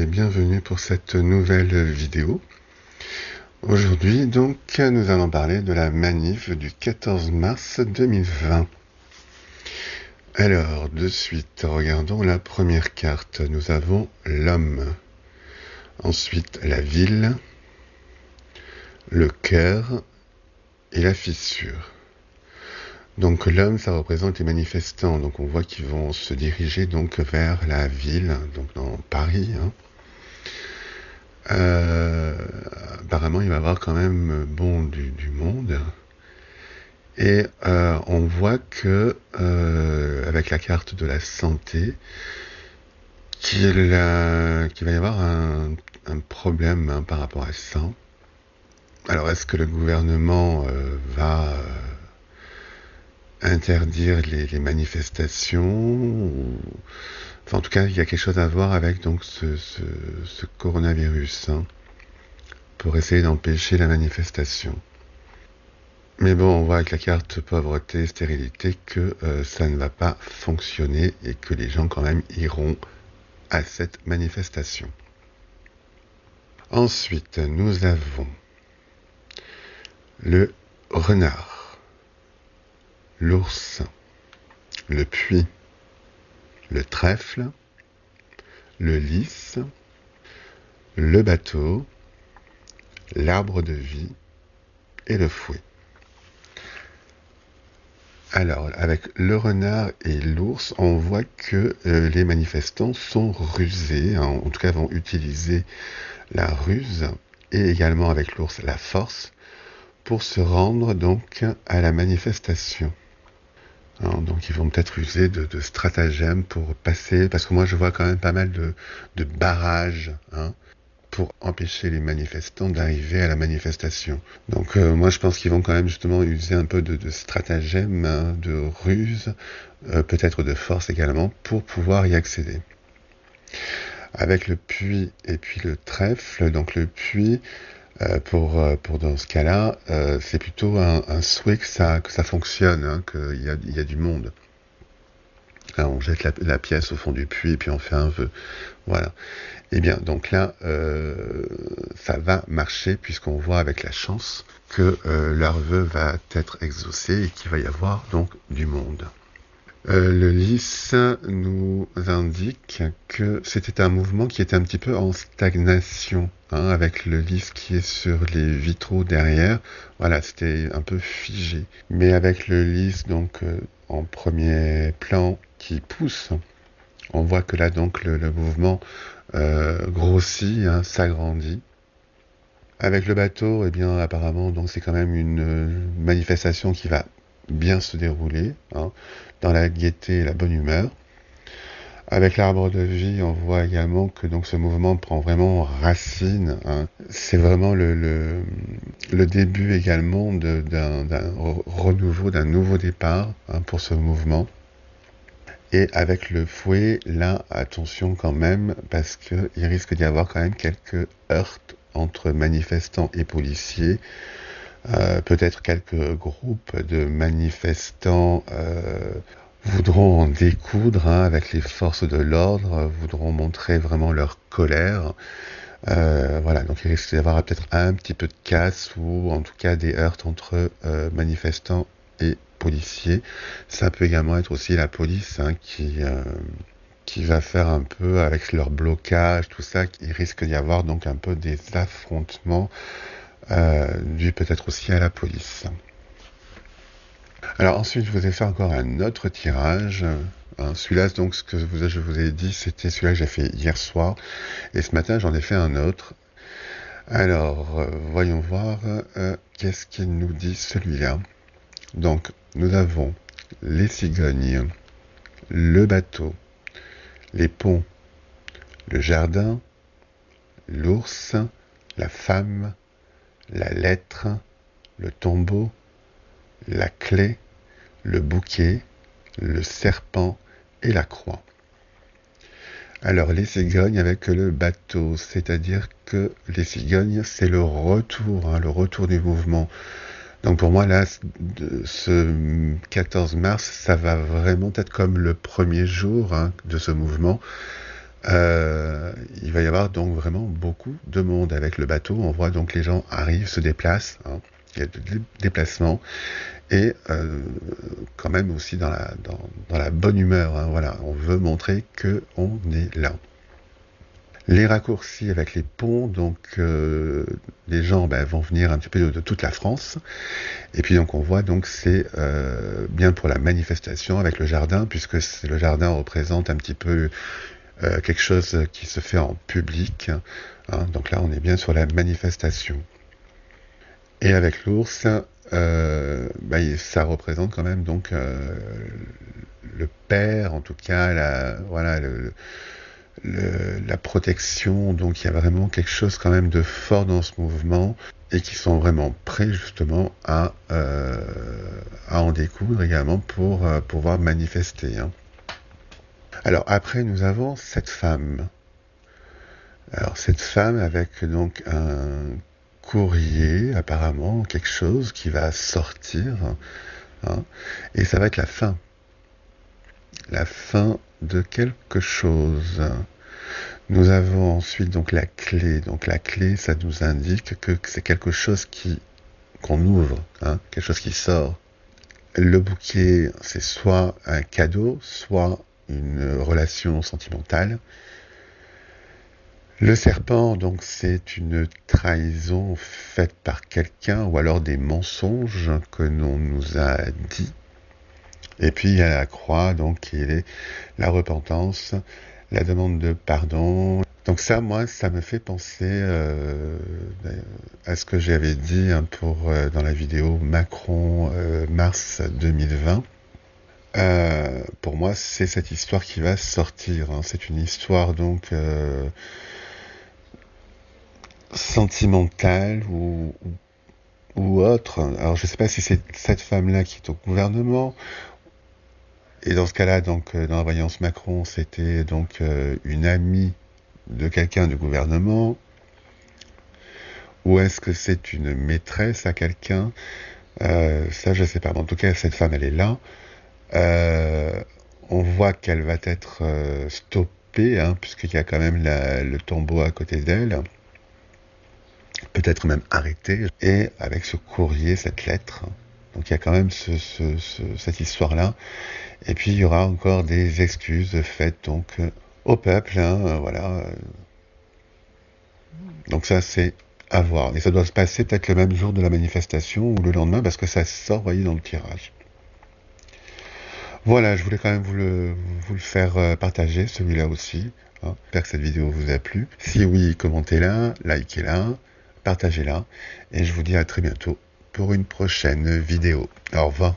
bienvenue pour cette nouvelle vidéo. Aujourd'hui donc nous allons parler de la manif du 14 mars 2020. Alors de suite, regardons la première carte. Nous avons l'homme, ensuite la ville, le cœur et la fissure. Donc l'homme, ça représente les manifestants. Donc on voit qu'ils vont se diriger donc vers la ville, donc dans Paris. Apparemment, il va y avoir quand même du monde. Et on voit que avec la carte de la santé, qu'il va y avoir un problème par rapport à ça. Alors, est-ce que le gouvernement va interdire les manifestations Enfin, en tout cas, il y a quelque chose à voir avec donc ce coronavirus pour essayer d'empêcher la manifestation. Mais bon, on voit avec la carte pauvreté, stérilité que ça ne va pas fonctionner et que les gens quand même iront à cette manifestation. Ensuite, nous avons le renard, l'ours, le puits, le trèfle, le lys, le bateau, l'arbre de vie et le fouet. Alors, avec le renard et l'ours, on voit que les manifestants sont rusés, en tout cas vont utiliser la ruse, et également avec l'ours la force, pour se rendre donc à la manifestation. Donc ils vont peut-être user de stratagèmes pour passer, parce que moi je vois quand même pas mal de barrages, pour empêcher les manifestants d'arriver à la manifestation. Donc moi je pense qu'ils vont quand même justement user un peu de stratagèmes, de ruse, peut-être de force également, pour pouvoir y accéder. Avec le puits et puis le trèfle, donc le puits, pour dans ce cas-là, c'est plutôt un souhait que ça fonctionne, qu'il y a du monde. Alors, on jette la pièce au fond du puits et puis on fait un vœu. Voilà. Et bien, donc là, ça va marcher puisqu'on voit avec la chance que leur vœu va être exaucé et qu'il va y avoir donc du monde. Le lys nous indique que c'était un mouvement qui était un petit peu en stagnation, avec le lys qui est sur les vitraux derrière. Voilà, c'était un peu figé. Mais avec le lys donc en premier plan qui pousse, on voit que là donc le mouvement grossit, s'agrandit. Avec le bateau, eh bien apparemment donc c'est quand même une manifestation qui va bien se dérouler, dans la gaieté et la bonne humeur. Avec l'arbre de vie, on voit également que donc ce mouvement prend vraiment racine. C'est vraiment le début également d'un renouveau, d'un nouveau départ pour ce mouvement. Et avec le fouet, là, attention quand même, parce qu'il risque d'y avoir quand même quelques heurts entre manifestants et policiers. Peut-être quelques groupes de manifestants voudront en découdre avec les forces de l'ordre, voudront montrer vraiment leur colère. Voilà, donc il risque d'y avoir peut-être un petit peu de casse ou en tout cas des heurts entre manifestants et policiers. Ça peut également être aussi la police qui va faire un peu avec leur blocage, tout ça. Il risque d'y avoir donc un peu des affrontements dû peut-être aussi à la police. Alors ensuite, je vous ai fait encore un autre tirage. Celui-là, donc, ce que je vous ai dit, c'était celui-là que j'ai fait hier soir. Et ce matin, j'en ai fait un autre. Alors, voyons voir qu'est-ce qu'il nous dit celui-là. Donc, nous avons les cigognes, le bateau, les ponts, le jardin, l'ours, la femme, la lettre, le tombeau, la clé, le bouquet, le serpent et la croix. Alors les cigognes avec le bateau, c'est-à-dire que les cigognes, c'est le retour du mouvement. Donc pour moi là, ce 14 mars, ça va vraiment être comme le premier jour de ce mouvement. Il va y avoir donc vraiment beaucoup de monde avec le bateau. On voit donc les gens arrivent, se déplacent, hein. Il y a des déplacements et quand même aussi dans la bonne humeur, hein. Voilà, on veut montrer que on est là. Les raccourcis avec les ponts, donc les gens vont venir un petit peu de toute la France. Et puis donc on voit donc c'est bien pour la manifestation avec le jardin, puisque le jardin représente un petit peu quelque chose qui se fait en public, hein. Donc là on est bien sur la manifestation. Et avec l'ours, ça représente quand même donc le père, en tout cas voilà la protection. Donc il y a vraiment quelque chose quand même de fort dans ce mouvement et qui sont vraiment prêts justement à en découdre également pour pouvoir manifester, hein. Alors après nous avons cette femme. Alors cette femme avec donc un courrier, apparemment quelque chose qui va sortir, hein, et ça va être la fin de quelque chose. Nous avons ensuite donc la clé. Donc la clé, ça nous indique que c'est quelque chose qu'on ouvre, hein, quelque chose qui sort. Le bouquet, c'est soit un cadeau, soit une relation sentimentale. Le serpent, donc, c'est une trahison faite par quelqu'un ou alors des mensonges que l'on nous a dit. Et puis il y a la croix, donc, qui est la repentance, la demande de pardon. Donc ça, moi, ça me fait penser à ce que j'avais dit, hein, dans la vidéo Macron mars 2020. Pour moi, c'est cette histoire qui va sortir, hein. C'est une histoire donc sentimentale ou autre. Alors je ne sais pas si c'est cette femme-là qui est au gouvernement. Et dans ce cas-là, donc dans la voyance Macron, c'était donc une amie de quelqu'un du gouvernement. Ou est-ce que c'est une maîtresse à quelqu'un? Ça, je ne sais pas. Mais en tout cas, cette femme, elle est là. On voit qu'elle va être stoppée, hein, puisqu'il y a quand même le tombeau à côté d'elle. Peut-être même arrêtée. Et avec ce courrier, cette lettre. Donc il y a quand même cette histoire-là. Et puis il y aura encore des excuses faites donc au peuple, hein, voilà. Donc ça, c'est à voir. Et ça doit se passer peut-être le même jour de la manifestation ou le lendemain, parce que ça sort, vous voyez, dans le tirage. Voilà, je voulais quand même vous le faire partager, celui-là aussi, hein. J'espère que cette vidéo vous a plu. Si oui, commentez-la, likez-la, partagez-la. Et je vous dis à très bientôt pour une prochaine vidéo. Au revoir.